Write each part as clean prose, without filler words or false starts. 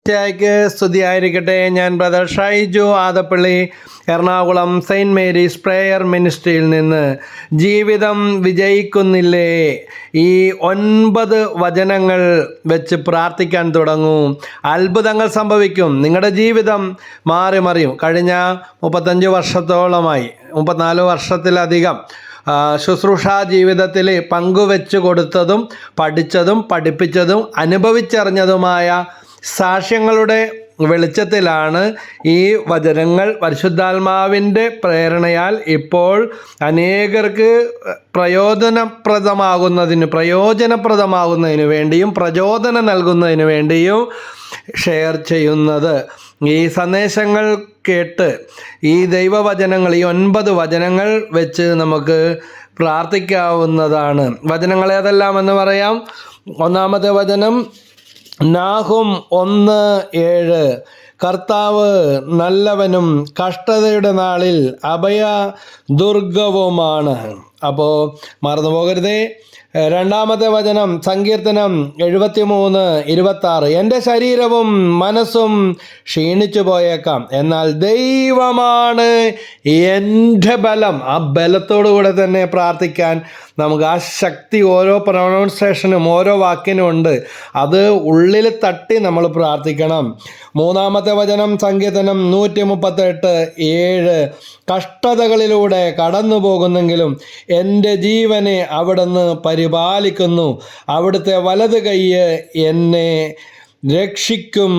ക്ക് സ്തുതിയായിരിക്കട്ടെ. ഞാൻ brother Shaiju Adappally, Ernakulam saint Mary's prayer മിനിസ്ട്രിയിൽ നിന്ന്. ജീവിതം വിജയിക്കുന്നില്ലേ? ഈ 9 വചനങ്ങൾ വെച്ച് പ്രാർത്ഥിക്കാൻ തുടങ്ങൂ. അത്ഭുതങ്ങൾ സംഭവിക്കും. നിങ്ങളുടെ ജീവിതം മാറി മറിയും. കഴിഞ്ഞ 35 വർഷത്തോളമായി, 34 വർഷത്തിലധികം ശുശ്രൂഷാ ജീവിതത്തിൽ പങ്കുവെച്ചു കൊടുത്തതും പഠിച്ചതും പഠിപ്പിച്ചതും അനുഭവിച്ചറിഞ്ഞതുമായ സാക്ഷ്യങ്ങളുടെ വെളിച്ചത്തിലാണ് ഈ വചനങ്ങൾ പരിശുദ്ധാത്മാവിൻ്റെ പ്രേരണയാൽ ഇപ്പോൾ അനേകർക്ക് പ്രയോജനപ്രദമാകുന്നതിന് വേണ്ടിയും പ്രചോദനം നൽകുന്നതിന് വേണ്ടിയും ഷെയർ ചെയ്യുന്നത്. ഈ സന്ദേശങ്ങൾ കേട്ട് ഈ ദൈവവചനങ്ങൾ, ഈ 9 വചനങ്ങൾ വെച്ച് നമുക്ക് പ്രാർത്ഥിക്കാവുന്നതാണ്. വചനങ്ങൾ ഏതെല്ലാമെന്ന് പറയാം. ഒന്നാമത്തെ വചനം നാഹും 1:7. കർത്താവ് നല്ലവനും കഷ്ടതയുടെ നാളിൽ അഭയദുർഗവുമാണ്. അപ്പോൾ മറന്നു പോകരുതേ. രണ്ടാമത്തെ വചനം സങ്കീർത്തനം 73:26. എൻ്റെ ശരീരവും മനസ്സും ക്ഷീണിച്ചു പോയേക്കാം, എന്നാൽ ദൈവമാണ് എൻ്റെ ബലം. ആ ബലത്തോടു കൂടെ തന്നെ പ്രാർത്ഥിക്കാൻ നമുക്ക് ആ ശക്തി ഓരോ പ്രൊണൗൺസിയേഷനും ഓരോ വാക്കിനും ഉണ്ട്. അത് ഉള്ളിൽ തട്ടി നമ്മൾ പ്രാർത്ഥിക്കണം. മൂന്നാമത്തെ വചനം സങ്കീർത്തനം 138:7. കഷ്ടതകളിലൂടെ കടന്നു പോകുന്നെങ്കിലും എൻ്റെ ജീവനെ അവിടുന്ന് പരിപാലിക്കുന്നു, അവിടുത്തെ വലത് കൈ എന്നെ രക്ഷിക്കും.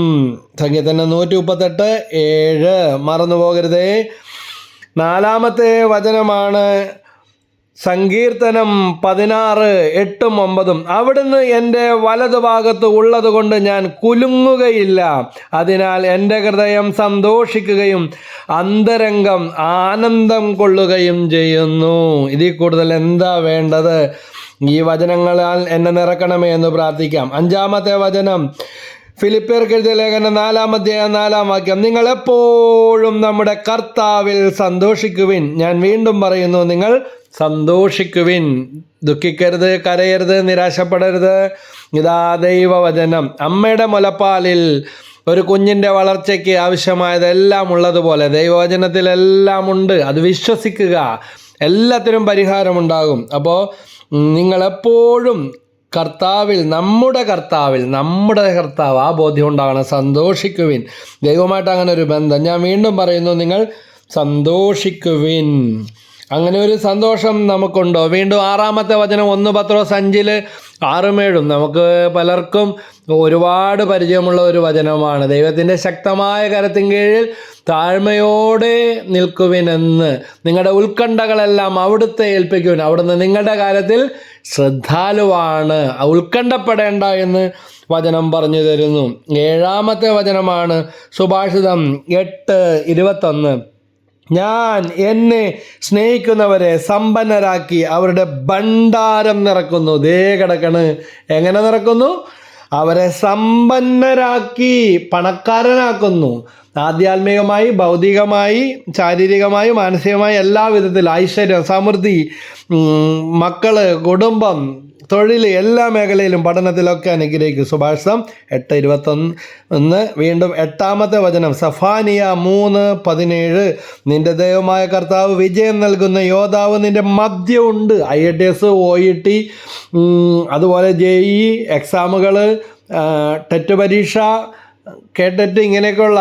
സങ്കീർത്തനം 138:7 മറന്നു പോകരുതേ. നാലാമത്തെ വചനമാണ് സങ്കീർത്തനം 16:8-9. അവിടുന്ന് എൻ്റെ വലതുഭാഗത്ത് ഉള്ളത് കൊണ്ട് ഞാൻ കുലുങ്ങുകയില്ല, അതിനാൽ എൻ്റെ ഹൃദയം സന്തോഷിക്കുകയും അന്തരംഗം ആനന്ദം കൊള്ളുകയും ചെയ്യുന്നു. ഇതിൽ കൂടുതൽ എന്താ വേണ്ടത്? ഈ വചനങ്ങളാൽ എന്നെ നിറക്കണമേ എന്ന് പ്രാർത്ഥിക്കാം. അഞ്ചാമത്തെ വചനം ഫിലിപ്പിയർക്ക് എഴുതിയ ലേഖനം 4-4 നിങ്ങൾ എപ്പോഴും നമ്മുടെ കർത്താവിൽ സന്തോഷിക്കുവിൻ. ഞാൻ വീണ്ടും പറയുന്നു, നിങ്ങൾ സന്തോഷിക്കുവിൻ. ദുഃഖിക്കരുത്, കരയരുത്, നിരാശപ്പെടരുത്. ഇതാ ദൈവവചനം. അമ്മയുടെ മുലപ്പാലിൽ ഒരു കുഞ്ഞിൻ്റെ വളർച്ചയ്ക്ക് ആവശ്യമായതെല്ലാം ഉള്ളതുപോലെ ദൈവവചനത്തിലെല്ലാം ഉണ്ട്. അത് വിശ്വസിക്കുക, എല്ലാത്തിനും പരിഹാരമുണ്ടാകും. അപ്പോൾ നിങ്ങളെപ്പോഴും കർത്താവിൽ, നമ്മുടെ കർത്താവ്, ആ ബോധ്യം ഉണ്ടാകണം. സന്തോഷിക്കുവിൻ. ദൈവമായിട്ട് അങ്ങനെ ഒരു ബന്ധം. ഞാൻ വീണ്ടും പറയുന്നു, നിങ്ങൾ സന്തോഷിക്കുവിൻ. അങ്ങനെ ഒരു സന്തോഷം നമുക്കുണ്ടോ? വീണ്ടും ആറാമത്തെ വചനം 1 പത്രോസ് 5:6-7. നമുക്ക് പലർക്കും ഒരുപാട് പരിചയമുള്ള ഒരു വചനമാണ്. ദൈവത്തിൻ്റെ ശക്തമായ കരത്തിൻ കീഴിൽ താഴ്മയോടെ നിൽക്കുവിനെന്ന് നിങ്ങളുടെ ഉത്കണ്ഠകളെല്ലാം അവിടുത്തെ ഏൽപ്പിക്കുവിൻ, അവിടുന്ന് നിങ്ങളുടെ കാര്യത്തിൽ ശ്രദ്ധാലുവാണ്. ഉത്കണ്ഠപ്പെടേണ്ട എന്ന് വചനം പറഞ്ഞു തരുന്നു. ഏഴാമത്തെ വചനമാണ് സുഭാഷിതം 8:21. ഞാൻ എന്നെ സ്നേഹിക്കുന്നവരെ സമ്പന്നരാക്കി അവരുടെ ഭണ്ഡാരം നിറക്കുന്നു. ദേ കിടക്കണ്. എങ്ങനെ നിറക്കുന്നു? അവരെ സമ്പന്നരാക്കി, പണക്കാരനാക്കുന്നു. ആധ്യാത്മികമായി, ഭൗതികമായി, ശാരീരികമായി, മാനസികമായി എല്ലാ വിധത്തിലും ഐശ്വര്യം, സമൃദ്ധി, മക്കള്, കുടുംബം, തൊഴിൽ, എല്ലാ മേഖലയിലും പഠനത്തിലൊക്കെ അനുഗ്രഹിക്കും. സുഭാഷിതം 8:21. വീണ്ടും എട്ടാമത്തെ വചനം സഫാനിയ 3:17. നിന്റെ ദൈവമായ കർത്താവ് വിജയം നൽകുന്ന യോദ്ധാവ് നിന്റെ മധ്യമുണ്ട്. IATS, OET, അതുപോലെ JEE എക്സാമുകൾ, ടെറ്റ് പരീക്ഷ, കേട്ടിട്ട് ഇങ്ങനെയൊക്കെയുള്ള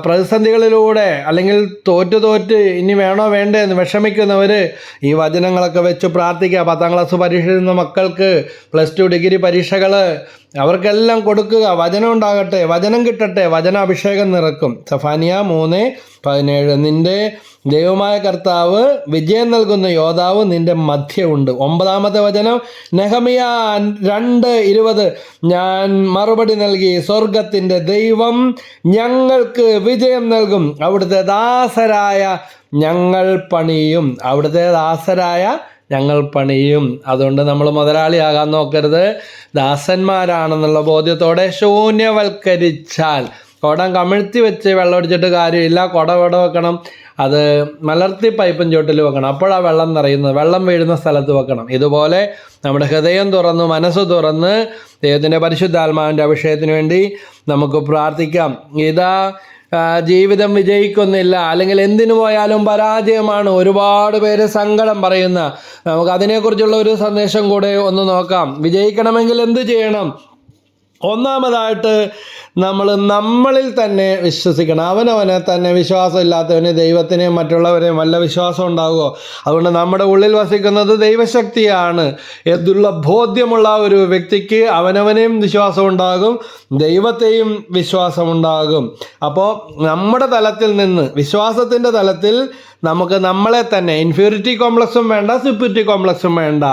പ്രതിസന്ധികളിലൂടെ അല്ലെങ്കിൽ തോറ്റ് ഇനി വേണോ വേണ്ടേ എന്ന് വിഷമിക്കുന്നവർ ഈ വചനങ്ങളൊക്കെ വെച്ച് പ്രാർത്ഥിക്കുക. 10ാം ക്ലാസ് പരീക്ഷ എഴുതുന്ന മക്കൾക്ക്, +2 ഡിഗ്രി പരീക്ഷകൾ, അവർക്കെല്ലാം കൊടുക്കുക. വചനം ഉണ്ടാകട്ടെ, വചനം കിട്ടട്ടെ, വചനാഭിഷേകം നിറക്കും. സഫാനിയ 3:17. നിന്റെ ദൈവമായ കർത്താവ് വിജയം നൽകുന്ന യോദ്ധാവ് നിന്റെ മധ്യമുണ്ട്. 9ാമത്തെ വചനം നെഹമിയ 2:20. ഞാൻ മറുപടി നൽകി, സ്വർഗത്തിൻ്റെ ദൈവം ഞങ്ങൾക്ക് വിജയം നൽകും, അവിടുത്തെ ദാസരായ ഞങ്ങൾ പണിയും. അതുകൊണ്ട് നമ്മൾ മുതലാളിയാകാൻ നോക്കരുത്. ദാസന്മാരാണെന്നുള്ള ബോധ്യത്തോടെ ശൂന്യവൽക്കരിച്ചാൽ, കുടം കമിഴ്ത്തി വെച്ച് വെള്ളം അടിച്ചിട്ട് കാര്യമില്ല. കുട വെക്കണം. അത് മലർത്തി പൈപ്പും ചോട്ടിൽ വെക്കണം. അപ്പോഴാണ് വെള്ളം നിറയുന്നത്. വെള്ളം വീഴുന്ന സ്ഥലത്ത് വെക്കണം. ഇതുപോലെ നമ്മുടെ ഹൃദയം തുറന്ന് മനസ്സ് തുറന്ന് ദൈവത്തിൻ്റെ പരിശുദ്ധാത്മാവിൻ്റെ അഭിഷേകത്തിന് വേണ്ടി നമുക്ക് പ്രാർത്ഥിക്കാം. ഇതാ ജീവിതം വിജയിക്കുന്നില്ല, അല്ലെങ്കിൽ എന്തിനു പോയാലും പരാജയമാണ്, ഒരുപാട് പേര് സങ്കടം പറയുന്ന, നമുക്ക് അതിനെക്കുറിച്ചുള്ള ഒരു സന്ദേശം കൂടെ ഒന്ന് നോക്കാം. വിജയിക്കണമെങ്കിൽ എന്ത് ചെയ്യണം? ഒന്നാമതായിട്ട് നമ്മളിൽ തന്നെ വിശ്വസിക്കണം. അവനവനെ തന്നെ വിശ്വാസം ഇല്ലാത്തവന് ദൈവത്തിനെയും മറ്റുള്ളവരെയും വല്ല വിശ്വാസം ഉണ്ടാകുമോ? അതുകൊണ്ട് നമ്മുടെ ഉള്ളിൽ വസിക്കുന്നത് ദൈവശക്തിയാണ് എന്നുള്ള ബോധ്യമുള്ള ഒരു വ്യക്തിക്ക് അവനവനെയും വിശ്വാസം ഉണ്ടാകും, ദൈവത്തെയും വിശ്വാസമുണ്ടാകും. അപ്പോൾ നമ്മുടെ തലത്തിൽ നിന്ന്, വിശ്വാസത്തിൻ്റെ തലത്തിൽ നമുക്ക് നമ്മളെ തന്നെ, ഇൻഫീരിയറിറ്റി കോംപ്ലക്സും വേണ്ട, സുപ്പീരിയറിറ്റി കോംപ്ലക്സും വേണ്ട,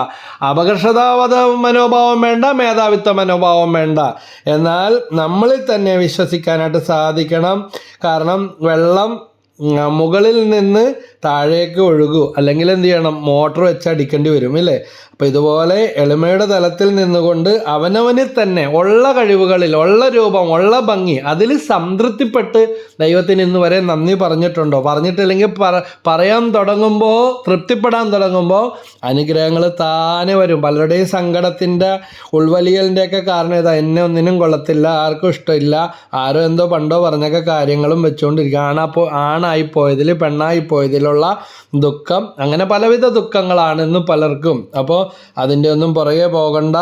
അപകർഷതാവധ മനോഭാവം വേണ്ട, മേധാവിത്വ മനോഭാവം വേണ്ട, എന്നാൽ നമ്മളിൽ തന്നെ വിശ്വസിക്കാനായിട്ട് സാധിക്കണം. കാരണം വെള്ളം മുകളിൽ നിന്ന് താഴേക്ക് ഒഴുകൂ, അല്ലെങ്കിൽ എന്ത് ചെയ്യണം? മോട്ടർ വെച്ച് അടിക്കേണ്ടി വരും, ഇല്ലേ? അപ്പോൾ ഇതുപോലെ എളിമയുടെ തലത്തിൽ നിന്നുകൊണ്ട് അവനവന് തന്നെ ഉള്ള കഴിവുകളിൽ, ഉള്ള രൂപം, ഉള്ള ഭംഗി, അതിൽ സംതൃപ്തിപ്പെട്ട് ദൈവത്തിന് ഇന്ന് വരെ നന്ദി പറഞ്ഞിട്ടുണ്ടോ? പറഞ്ഞിട്ടില്ലെങ്കിൽ പറയാൻ തുടങ്ങുമ്പോൾ, തൃപ്തിപ്പെടാൻ തുടങ്ങുമ്പോൾ അനുഗ്രഹങ്ങൾ താനെ വരും. പലരുടെയും സങ്കടത്തിൻ്റെ, ഉൾവലിയലിൻ്റെയൊക്കെ കാരണം ഇതാ, എന്നെ ഒന്നിനും കൊള്ളത്തില്ല, ആർക്കും ഇഷ്ടമില്ല, ആരോ എന്തോ പണ്ടോ പറഞ്ഞൊക്കെ കാര്യങ്ങളും വെച്ചുകൊണ്ടിരിക്കുക. ആണായിപ്പോയതിൽ, പെണ്ണായിപ്പോയതിലുള്ള ദുഃഖം, അങ്ങനെ പലവിധ ദുഃഖങ്ങളാണ് ഇന്ന് പലർക്കും. അപ്പോൾ അതിൻ്റെ ഒന്നും പുറകെ പോകണ്ട.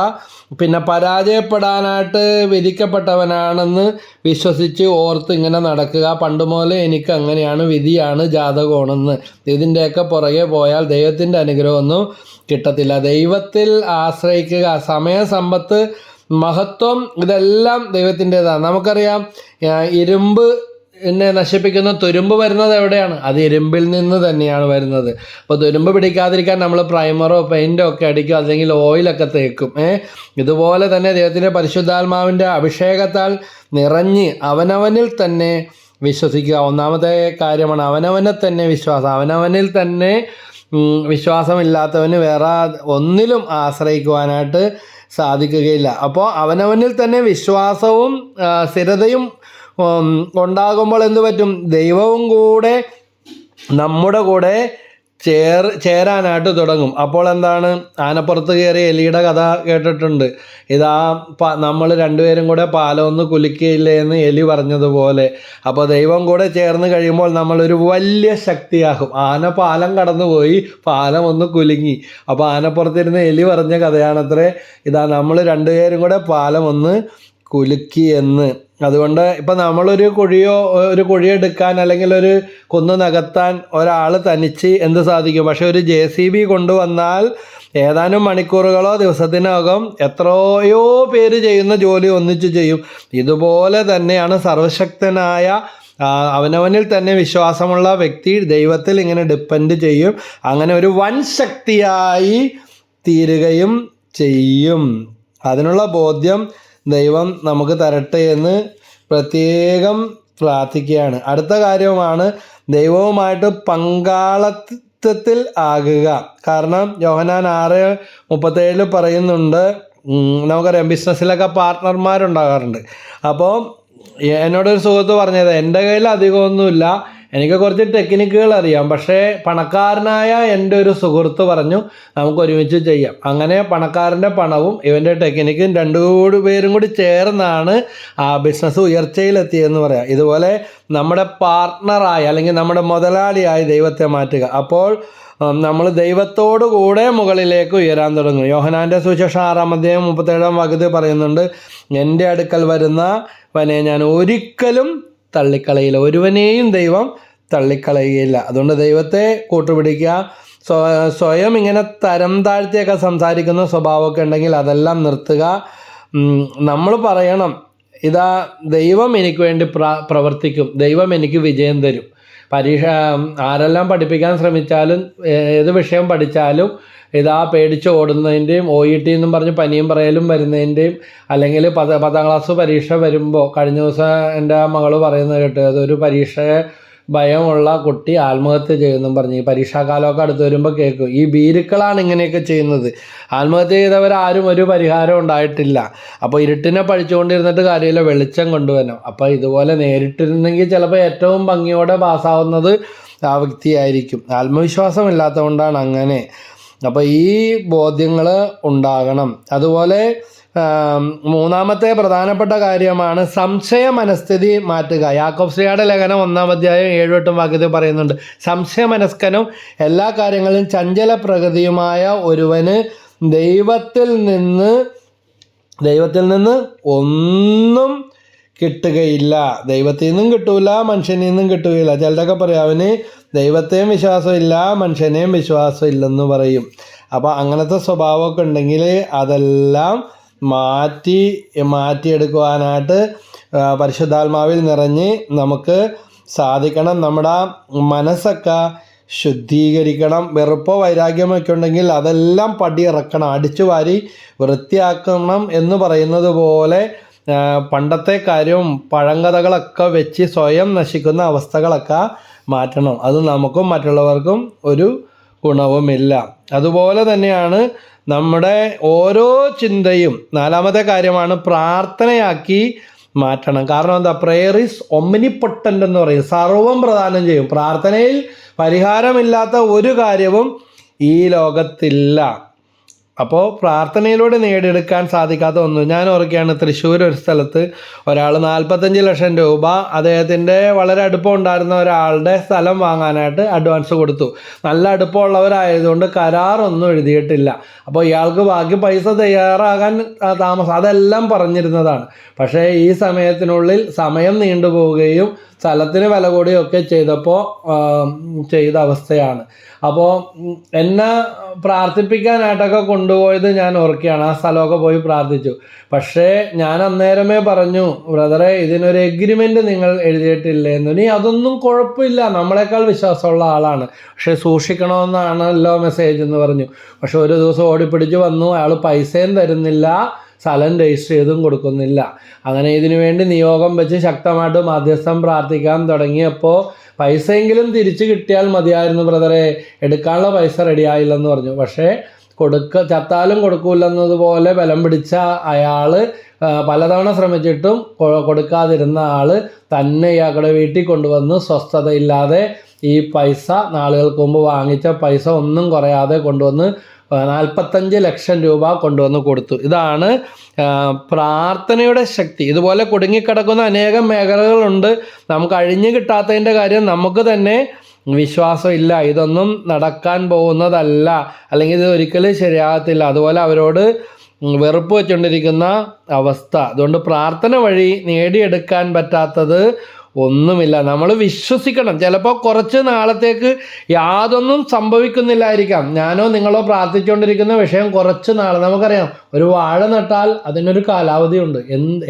പിന്നെ പരാജയപ്പെടാനായിട്ട് വിധിക്കപ്പെട്ടവനാണെന്ന് വിശ്വസിച്ച് ഓർത്ത് ഇങ്ങനെ നടക്കുക. പണ്ട് മുതലേ എനിക്ക് അങ്ങനെയാണ്, വിധിയാണ്, ജാതകമാണെന്ന്, ഇതിൻ്റെയൊക്കെ പുറകെ പോയാൽ ദൈവത്തിൻ്റെ അനുഗ്രഹമൊന്നും കിട്ടത്തില്ല. ദൈവത്തിൽ ആശ്രയിക്കുക. സമയ, സമ്പത്ത്, മഹത്വം ഇതെല്ലാം ദൈവത്തിൻ്റെതാണ്. നമുക്കറിയാം, ഇരുമ്പ് എന്നെ നശിപ്പിക്കുന്ന തുരുമ്പ് വരുന്നത് എവിടെയാണ്? അത് ഇരുമ്പിൽ നിന്ന് തന്നെയാണ് വരുന്നത്. അപ്പോൾ തുരുമ്പ് പിടിക്കാതിരിക്കാൻ നമ്മൾ പ്രൈമറോ പെയിൻറ്റോ ഒക്കെ അടിക്കും, അല്ലെങ്കിൽ ഓയിലൊക്കെ തേക്കും. ഇതുപോലെ തന്നെ ദൈവത്തിൻ്റെ പരിശുദ്ധാത്മാവിൻ്റെ അഭിഷേകത്താൽ നിറഞ്ഞ് അവനവനിൽ തന്നെ വിശ്വസിക്കുക. ഒന്നാമത്തെ കാര്യമാണ് അവനവനെ തന്നെ വിശ്വാസം. അവനവനിൽ തന്നെ വിശ്വാസമില്ലാത്തവന് വേറെ ഒന്നിലും ആശ്രയിക്കുവാനായിട്ട് സാധിക്കുകയില്ല. അപ്പോൾ അവനവനിൽ തന്നെ വിശ്വാസവും സ്ഥിരതയും ഉണ്ടാകുമ്പോൾ എന്ത് പറ്റും? ദൈവവും കൂടെ നമ്മുടെ കൂടെ ചേരാനായിട്ട് തുടങ്ങും. അപ്പോൾ എന്താണ്? ആനപ്പുറത്ത് കയറിയ എലിയുടെ കഥ കേട്ടിട്ടുണ്ട്. ഇതാ നമ്മൾ രണ്ടുപേരും കൂടെ പാലമൊന്ന് കുലുക്കിയില്ലേ എന്ന് എലി പറഞ്ഞതുപോലെ. അപ്പോൾ ദൈവം കൂടെ ചേർന്ന് കഴിയുമ്പോൾ നമ്മളൊരു വലിയ ശക്തിയാകും. ആന പാലം കടന്നുപോയി, പാലം ഒന്ന് കുലുങ്ങി. അപ്പോൾ ആനപ്പുറത്തിരുന്ന് എലി പറഞ്ഞ കഥയാണത്രേ, ഇതാ നമ്മൾ രണ്ടുപേരും കൂടെ പാലം ഒന്ന് കുലുക്കി എന്ന്. അതുകൊണ്ട് ഇപ്പം നമ്മളൊരു കുഴിയെടുക്കാൻ, അല്ലെങ്കിൽ ഒരു കുന്ന് നികത്താൻ ഒരാൾ തനിച്ച് എന്ത് സാധിക്കും? പക്ഷെ ഒരു JCB കൊണ്ടുവന്നാൽ ഏതാനും മണിക്കൂറുകളോ ദിവസത്തിനകം എത്രയോ പേര് ചെയ്യുന്ന ജോലി ഒന്നിച്ച് ചെയ്യും. ഇതുപോലെ തന്നെയാണ് സർവശക്തനായ, അവനവനിൽ തന്നെ വിശ്വാസമുള്ള വ്യക്തി ദൈവത്തിൽ ഇങ്ങനെ ഡിപ്പെൻഡ് ചെയ്യും. അങ്ങനെ ഒരു വൻ ശക്തിയായി തീരുകയും ചെയ്യും. അതിനുള്ള ബോധ്യം ദൈവം നമുക്ക് തരട്ടെ എന്ന് പ്രത്യേകം പ്രാർത്ഥിക്കുകയാണ്. അടുത്ത കാര്യമാണ് ദൈവവുമായിട്ട് പങ്കാളിത്തത്തിൽ ആകുക. കാരണം യോഹന്നാൻ 6:37 പറയുന്നുണ്ട്, നമുക്കറിയാം ബിസിനസ്സിലൊക്കെ പാർട്ട്ണർമാരുണ്ടാകാറുണ്ട്. അപ്പോൾ എന്നോടൊരു സുഹൃത്ത് പറഞ്ഞത്, എൻ്റെ കയ്യിൽ അധികമൊന്നുമില്ല, എനിക്ക് കുറച്ച് ടെക്നിക്കുകൾ അറിയാം, പക്ഷേ പണക്കാരനായ എൻ്റെ ഒരു സുഹൃത്ത് പറഞ്ഞു നമുക്ക് ഒരുമിച്ച് ചെയ്യാം. അങ്ങനെ പണക്കാരൻ്റെ പണവും ഇവൻ്റെ ടെക്നിക്കും പേരും കൂടി ചേർന്നാണ് ആ ബിസിനസ് ഉയർച്ചയിലെത്തിയെന്ന് പറയാം. ഇതുപോലെ നമ്മുടെ പാർട്ട്ണറായി, അല്ലെങ്കിൽ നമ്മുടെ മുതലാളിയായി ദൈവത്തെ മാറ്റുക. അപ്പോൾ നമ്മൾ ദൈവത്തോടു കൂടെ മുകളിലേക്ക് ഉയരാൻ തുടങ്ങും. യോഹന്നാൻ്റെ സുവിശേഷം 6:37 പറയുന്നുണ്ട്, എൻ്റെ അടുക്കൽ വരുന്നവനെ ഞാൻ ഒരിക്കലും തള്ളിക്കളയില്ല, ഒരുവനെയും ദൈവം തള്ളിക്കളയുകയില്ല. അതുകൊണ്ട് ദൈവത്തെ കൂട്ടുപിടിക്കുക. സ്വയം ഇങ്ങനെ തരം താഴ്ത്തിയൊക്കെ സംസാരിക്കുന്ന സ്വഭാവമൊക്കെ ഉണ്ടെങ്കിൽ അതെല്ലാം നിർത്തുക. നമ്മൾ പറയണം, ഇതാ ദൈവം എനിക്ക് വേണ്ടി പ്രവർത്തിക്കും, ദൈവം എനിക്ക് വിജയം തരും. പരീക്ഷ ആരെല്ലാം പഠിപ്പിക്കാൻ ശ്രമിച്ചാലും, ഏത് വിഷയം പഠിച്ചാലും ഇതാ പേടിച്ച് ഓടുന്നതിൻ്റെയും OET എന്നും പറഞ്ഞ് പനിയും പറയലും വരുന്നതിൻ്റെയും, അല്ലെങ്കിൽ 10ാം ക്ലാസ് പരീക്ഷ വരുമ്പോൾ, കഴിഞ്ഞ ദിവസം എൻ്റെ മകൾ പറയുന്നത് കേട്ടു, അതൊരു പരീക്ഷയെ ഭയമുള്ള കുട്ടി ആത്മഹത്യ ചെയ്യുമെന്നും പറഞ്ഞ്. ഈ പരീക്ഷാകാലമൊക്കെ അടുത്ത് വരുമ്പോൾ കേൾക്കും, ഈ ഭീരുക്കളാണ് ഇങ്ങനെയൊക്കെ ചെയ്യുന്നത്. ആത്മഹത്യ ചെയ്തവരാരും ഒരു പരിഹാരം ഉണ്ടായിട്ടില്ല. അപ്പോൾ ഇരുട്ടിനെ പഠിച്ചുകൊണ്ടിരുന്നിട്ട് കാര്യമില്ല, വെളിച്ചം കൊണ്ടുവരണം. അപ്പോൾ ഇതുപോലെ നേരിട്ടിരുന്നെങ്കിൽ ചിലപ്പോൾ ഏറ്റവും ഭംഗിയോടെ പാസ്സാവുന്നത് ആ വ്യക്തിയായിരിക്കും. ആത്മവിശ്വാസമില്ലാത്തതുകൊണ്ടാണ് അങ്ങനെ. അപ്പോൾ ഈ ബോധ്യങ്ങൾ ഉണ്ടാകണം. അതുപോലെ മൂന്നാമത്തെ പ്രധാനപ്പെട്ട കാര്യമാണ് സംശയ മനസ്ഥിതി മാറ്റുക. യാക്കോബ് ശ്ലീഹായുടെ ലേഖനം 1-ാം അധ്യായം 7-8 വാക്യത്തിൽ പറയുന്നുണ്ട്, സംശയമനസ്കനും എല്ലാ കാര്യങ്ങളിലും ചഞ്ചല പ്രകൃതിയുമായ ഒരുവന് ദൈവത്തിൽ നിന്ന് ഒന്നും കിട്ടുകയില്ല. ദൈവത്തിൽ നിന്നും കിട്ടൂല, മനുഷ്യനിൽ നിന്നും കിട്ടുകയില്ല. ചിലരൊക്കെ പറയും അവന് ദൈവത്തെയും വിശ്വാസമില്ല, മനുഷ്യനെയും വിശ്വാസം ഇല്ലെന്ന് പറയും. അപ്പോൾ അങ്ങനത്തെ സ്വഭാവമൊക്കെ ഉണ്ടെങ്കിൽ അതെല്ലാം മാറ്റിയെടുക്കുവാനായിട്ട് പരിശുദ്ധാത്മാവിൽ നിറഞ്ഞ് നമുക്ക് സാധിക്കണം. നമ്മുടെ മനസ്സൊക്കെ ശുദ്ധീകരിക്കണം. വെറുപ്പോ വൈരാഗ്യമൊക്കെ ഉണ്ടെങ്കിൽ അതെല്ലാം പടിയിറക്കണം, അടിച്ചു വാരി വൃത്തിയാക്കണം. എന്ന് പറയുന്നത് പോലെ പണ്ടത്തെ കാര്യവും പഴങ്കഥകളൊക്കെ വെച്ച് സ്വയം നശിക്കുന്ന അവസ്ഥകളൊക്കെ മാറ്റണം. അത് നമുക്കും മറ്റുള്ളവർക്കും ഒരു ഗുണവുമില്ല. അതുപോലെ തന്നെയാണ് നമ്മുടെ ഓരോ ചിന്തയും. നാലാമത്തെ കാര്യമാണ് പ്രാർത്ഥനയാക്കി മാറ്റണം. കാരണം എന്താ? പ്രെയർ ഈസ് ഒമ്നിപൊട്ടൻ്റ് എന്ന് പറയും, സർവം പ്രദാനം ചെയ്യും. പ്രാർത്ഥനയിൽ പരിഹാരമില്ലാത്ത ഒരു കാര്യവും ഈ ലോകത്തില്ല. അപ്പോൾ പ്രാർത്ഥനയിലൂടെ നേടിയെടുക്കാൻ സാധിക്കാത്ത ഒന്നും. ഞാൻ ഓർക്കുകയാണ്, തൃശ്ശൂർ ഒരു സ്ഥലത്ത് ഒരാൾ 45 ലക്ഷം രൂപ അദ്ദേഹത്തിൻ്റെ വളരെ അടുപ്പം ഉണ്ടായിരുന്ന ഒരാളുടെ സ്ഥലം വാങ്ങാനായിട്ട് അഡ്വാൻസ് കൊടുത്തു. നല്ല അടുപ്പമുള്ളവരായതുകൊണ്ട് കരാറൊന്നും എഴുതിയിട്ടില്ല. അപ്പോൾ ഇയാൾക്ക് ബാക്കി പൈസ തയ്യാറാകാൻ താമസം, അതെല്ലാം പറഞ്ഞിരുന്നതാണ്. പക്ഷേ ഈ സമയത്തിനുള്ളിൽ സമയം നീണ്ടുപോവുകയും സ്ഥലത്തിന് വില കൂടിയൊക്കെ ചെയ്ത അവസ്ഥയാണ്. അപ്പോൾ എന്നെ പ്രാർത്ഥിപ്പിക്കാനായിട്ടൊക്കെ കൊണ്ടുപോയത് ഞാൻ ഓർക്കുകയാണ്. ആ സ്ഥലമൊക്കെ പോയി പ്രാർത്ഥിച്ചു. പക്ഷേ ഞാൻ അന്നേരമേ പറഞ്ഞു, ബ്രദറെ ഇതിനൊരു എഗ്രിമെൻ്റ് നിങ്ങൾ എഴുതിയിട്ടില്ലേന്ന്. ഇനി അതൊന്നും കുഴപ്പമില്ല, നമ്മളെക്കാൾ വിശ്വാസമുള്ള ആളാണ്, പക്ഷേ സൂക്ഷിക്കണമെന്നാണല്ലോ മെസ്സേജ് എന്ന് പറഞ്ഞു. പക്ഷെ ഒരു ദിവസം ഓടിപ്പിടിച്ച് വന്നു, അയാൾ പൈസയും തരുന്നില്ല, സ്ഥലം രജിസ്റ്റർ ചെയ്തും കൊടുക്കുന്നില്ല. അങ്ങനെ ഇതിനു വേണ്ടി നിയോഗം വെച്ച് ശക്തമായിട്ട് മധ്യസ്ഥം പ്രാർത്ഥിക്കാൻ തുടങ്ങിയപ്പോൾ പൈസയെങ്കിലും തിരിച്ചു കിട്ടിയാൽ മതിയായിരുന്നു ബ്രദറെ, എടുക്കാനുള്ള പൈസ റെഡിയായില്ലെന്ന് പറഞ്ഞു. പക്ഷേ ചത്താലും കൊടുക്കൂലെന്നതുപോലെ ബലം പിടിച്ച അയാൾ പലതവണ ശ്രമിച്ചിട്ടും കൊടുക്കാതിരുന്ന ആൾ തന്നെ ഇയാളുടെ വീട്ടിൽ കൊണ്ടുവന്ന് സ്വസ്ഥതയില്ലാതെ ഈ പൈസ, നാളുകൾക്ക് മുമ്പ് വാങ്ങിച്ച പൈസ ഒന്നും കുറയാതെ കൊണ്ടുവന്ന് 45 ലക്ഷം രൂപ കൊണ്ടുവന്ന് കൊടുത്തു. ഇതാണ് പ്രാർത്ഥനയുടെ ശക്തി. ഇതുപോലെ കുടുങ്ങിക്കിടക്കുന്ന അനേകം മേഖലകളുണ്ട്. നമുക്ക് അഴിഞ്ഞു കിട്ടാത്തതിൻ്റെ കാര്യം നമുക്ക് തന്നെ വിശ്വാസമില്ല, ഇതൊന്നും നടക്കാൻ പോകുന്നതല്ല, അല്ലെങ്കിൽ ഇത് ഒരിക്കലും ശരിയാകത്തില്ല. അതുപോലെ അവരോട് വെറുപ്പ് വെച്ചുകൊണ്ടിരിക്കുന്ന അവസ്ഥ. അതുകൊണ്ട് പ്രാർത്ഥന വഴി നേടിയെടുക്കാൻ പറ്റാത്തത് ഒന്നുമില്ല. നമ്മൾ വിശ്വസിക്കണം. ചിലപ്പോൾ കുറച്ച് നാളത്തേക്ക് യാതൊന്നും സംഭവിക്കുന്നില്ലായിരിക്കാം. ഞാനോ നിങ്ങളോ പ്രാർത്ഥിച്ചുകൊണ്ടിരിക്കുന്ന വിഷയം കുറച്ച് നാൾ, നമുക്കറിയാം ഒരു വാഴ നട്ടാൽ അതിനൊരു കാലാവധിയുണ്ട്.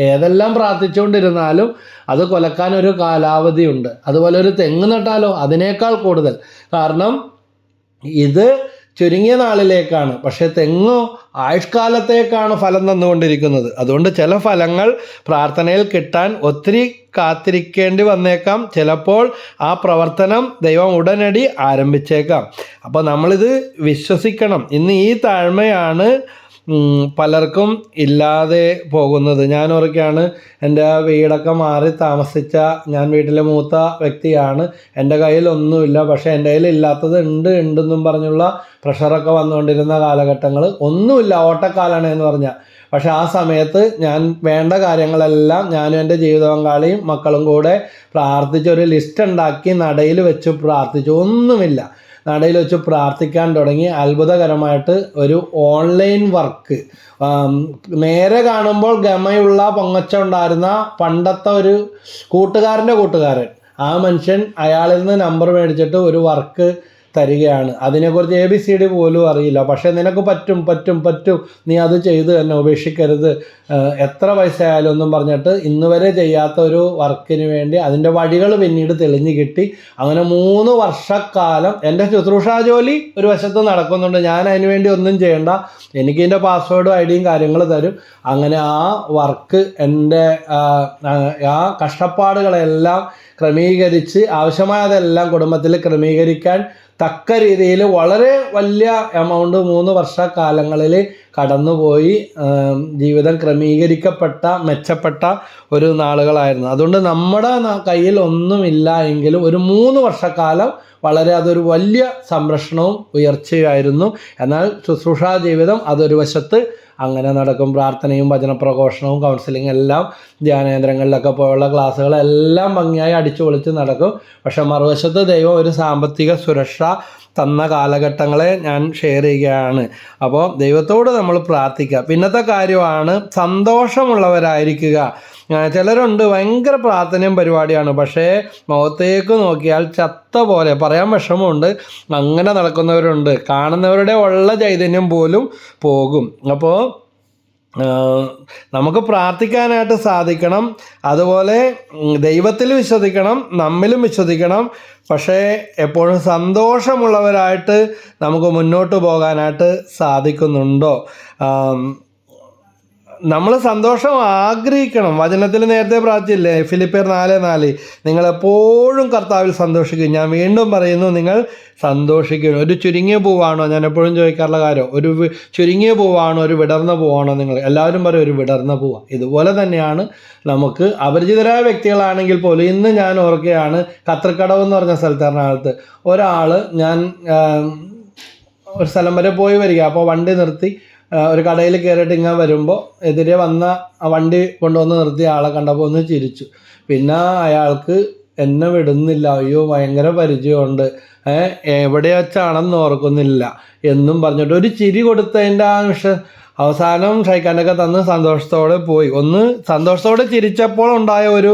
ഏതെല്ലാം പ്രാർത്ഥിച്ചുകൊണ്ടിരുന്നാലും അത് കൊലക്കാൻ ഒരു കാലാവധിയുണ്ട്. അതുപോലെ ഒരു തെങ്ങ് നട്ടാലോ അതിനേക്കാൾ കൂടുതൽ. കാരണം ഇത് ചുരുങ്ങിയ നാളിലേക്കാണ്, പക്ഷേ തെങ്ങോ ആയുഷ്കാലത്തേക്കാണ് ഫലം തന്നുകൊണ്ടിരിക്കുന്നത്. അതുകൊണ്ട് ചില ഫലങ്ങൾ പ്രാർത്ഥനയിൽ കിട്ടാൻ ഒത്തിരി കാത്തിരിക്കേണ്ടി വന്നേക്കാം. ചിലപ്പോൾ ആ പ്രവർത്തനം ദൈവം ഉടനടി ആരംഭിച്ചേക്കാം. അപ്പോൾ നമ്മളിത് വിശ്വസിക്കണം. ഇന്ന് ഈ താഴ്മയാണ് പലർക്കും ഇല്ലാതെ പോകുന്നത്. ഞാൻ ഓർക്കുകയാണ്, എൻ്റെ വീടൊക്കെ മാറി താമസിച്ച, ഞാൻ വീട്ടിലെ മൂത്ത വ്യക്തിയാണ്. എൻ്റെ കയ്യിൽ ഒന്നുമില്ല, പക്ഷേ എൻ്റെ കയ്യിൽ ഇല്ലാത്തത് ഉണ്ടെന്നും പറഞ്ഞുള്ള പ്രഷറൊക്കെ വന്നുകൊണ്ടിരുന്ന കാലഘട്ടങ്ങൾ. ഒന്നുമില്ല, ഓട്ടക്കാലാണ് എന്ന് പറഞ്ഞാൽ. പക്ഷെ ആ സമയത്ത് ഞാൻ വേണ്ട കാര്യങ്ങളെല്ലാം ഞാനും എൻ്റെ ജീവിത പങ്കാളിയും മക്കളും കൂടെ പ്രാർത്ഥിച്ച് ഒരു ലിസ്റ്റ് ഉണ്ടാക്കി നടയിൽ വെച്ച് പ്രാർത്ഥിച്ചു. ഒന്നുമില്ല, നടയിൽ വെച്ച് പ്രാർത്ഥിക്കാൻ തുടങ്ങി. അത്ഭുതകരമായിട്ട് ഒരു ഓൺലൈൻ വർക്ക്, നേരെ കാണുമ്പോൾ ഗമയുള്ള പൊങ്ങച്ച ഉണ്ടായിരുന്ന പണ്ടത്തെ ഒരു കൂട്ടുകാരൻ, ആ മനുഷ്യൻ അയാളിൽ നിന്ന് നമ്പർ മേടിച്ചിട്ട് ഒരു വർക്ക് തരികയാണ്. അതിനെക്കുറിച്ച് ABCD പോലും അറിയില്ല. പക്ഷേ നിനക്ക് പറ്റും, നീ അത് ചെയ്ത് തന്നെ, ഉപേക്ഷിക്കരുത്, എത്ര പൈസ ആയാലും ഒന്നും പറഞ്ഞിട്ട് ഇന്ന് വരെ ചെയ്യാത്ത ഒരു വർക്കിന് വേണ്ടി അതിൻ്റെ വഴികൾ പിന്നീട് തെളിഞ്ഞു കിട്ടി. അങ്ങനെ 3 വർഷക്കാലം എൻ്റെ ശുശ്രൂഷാ ജോലി ഒരു വശത്ത് നടക്കുന്നുണ്ട്. ഞാൻ അതിന് വേണ്ടി ഒന്നും ചെയ്യണ്ട, എനിക്ക് ഇതിൻ്റെ പാസ്വേഡും ID യും കാര്യങ്ങൾ തരും. അങ്ങനെ ആ വർക്ക്, എൻ്റെ ആ കഷ്ടപ്പാടുകളെല്ലാം ക്രമീകരിച്ച്, ആവശ്യമായതെല്ലാം കുടുംബത്തിൽ ക്രമീകരിക്കാൻ തക്ക രീതിയിൽ വളരെ വലിയ എമൗണ്ട് 3 വർഷക്കാലങ്ങളിൽ കടന്നുപോയി ജീവിതം ക്രമീകരിക്കപ്പെട്ട മെച്ചപ്പെട്ട ഒരു നാളുകളായിരുന്നു. അതുകൊണ്ട് നമ്മുടെ കയ്യിൽ ഒന്നുമില്ല എങ്കിലും ഒരു 3 വർഷക്കാലം വളരെ അതൊരു വലിയ സംരക്ഷണവും ഉയർച്ചയായിരുന്നു. എന്നാൽ ശുശ്രൂഷാ ജീവിതം അതൊരു വശത്ത് അങ്ങനെ നടക്കും. പ്രാർത്ഥനയും വചനപ്രഘോഷണവും കൗൺസിലിംഗ് എല്ലാം ധ്യാനേന്ദ്രങ്ങളിലൊക്കെ പോയുള്ള ക്ലാസ്സുകളെല്ലാം ഭംഗിയായി അടിച്ചു പൊളിച്ച് നടക്കും. പക്ഷെ മറുവശത്ത് ദൈവം ഒരു സാമ്പത്തിക സുരക്ഷ തന്ന കാലഘട്ടങ്ങളെ ഞാൻ ഷെയർ ചെയ്യുകയാണ്. അപ്പോൾ ദൈവത്തോട് നമ്മൾ പ്രാർത്ഥിക്കുക. പിന്നത്തെ കാര്യമാണ് സന്തോഷമുള്ളവരായിരിക്കുക. ചിലരുണ്ട് ഭയങ്കര പ്രാർത്ഥനയും പരിപാടിയാണ്, പക്ഷേ മുഖത്തേക്ക് നോക്കിയാൽ ചത്ത പോലെ, പറയാൻ വിഷമമുണ്ട്, അങ്ങനെ നടക്കുന്നവരുണ്ട്. കാണുന്നവരുടെ ഉള്ള ചൈതന്യം പോലും പോകും. അപ്പോൾ നമുക്ക് പ്രാർത്ഥിക്കാനായിട്ട് സാധിക്കണം. അതുപോലെ ദൈവത്തിൽ വിശ്വസിക്കണം, നമ്മിലും വിശ്വസിക്കണം. പക്ഷേ എപ്പോഴും സന്തോഷമുള്ളവരായിട്ട് നമുക്ക് മുന്നോട്ട് പോകാനായിട്ട് സാധിക്കുന്നുണ്ടോ? നമ്മൾ സന്തോഷം ആഗ്രഹിക്കണം. വചനത്തിൽ നേരത്തെ പ്രാർത്ഥിച്ചില്ലേ, ഫിലിപ്പിയർ 4:4, നിങ്ങളെപ്പോഴും കർത്താവിൽ സന്തോഷിക്കും. ഞാൻ വീണ്ടും പറയുന്നു, നിങ്ങൾ സന്തോഷിക്കണം. ഒരു ചുരുങ്ങിയ പൂവാണോ, ഞാൻ എപ്പോഴും ചോദിക്കാറുള്ള കാര്യം, ഒരു ചുരുങ്ങിയ പൂവാണോ ഒരു വിടർന്ന പൂവാണോ? നിങ്ങൾ എല്ലാവരും പറയും ഒരു വിടർന്ന പൂവാണ്. ഇതുപോലെ തന്നെയാണ് നമുക്ക് അപരിചിതരായ വ്യക്തികളാണെങ്കിൽ പോലും. ഇന്ന് ഞാൻ ഓർക്കുകയാണ്, കത്രിക്കടവ് എന്ന് പറഞ്ഞ സ്ഥലത്ത് എറണാകുളത്ത് ഒരാൾ, ഞാൻ ഒരു സ്ഥലം വരെ പോയി വരിക. അപ്പോൾ വണ്ടി നിർത്തി ഒരു കടയിൽ കയറിയിട്ട് ഇങ്ങനെ വരുമ്പോൾ എതിരെ വന്ന വണ്ടി കൊണ്ടുവന്ന് നിർത്തിയ ആളെ കണ്ടപ്പോൾ ഒന്ന് ചിരിച്ചു. പിന്നെ അയാൾക്ക് എന്നെ വിടുന്നില്ല, അയ്യോ ഭയങ്കര പരിചയമുണ്ട്, എവിടെ വെച്ചാണെന്ന് ഓർക്കുന്നില്ല എന്നും പറഞ്ഞിട്ട് ഒരു ചിരി കൊടുത്തതിൻ്റെ ആ അവസാനം ഷൈക്കാനൊക്കെ തന്ന് സന്തോഷത്തോടെ പോയി. ഒന്ന് സന്തോഷത്തോടെ ചിരിച്ചപ്പോൾ ഉണ്ടായ ഒരു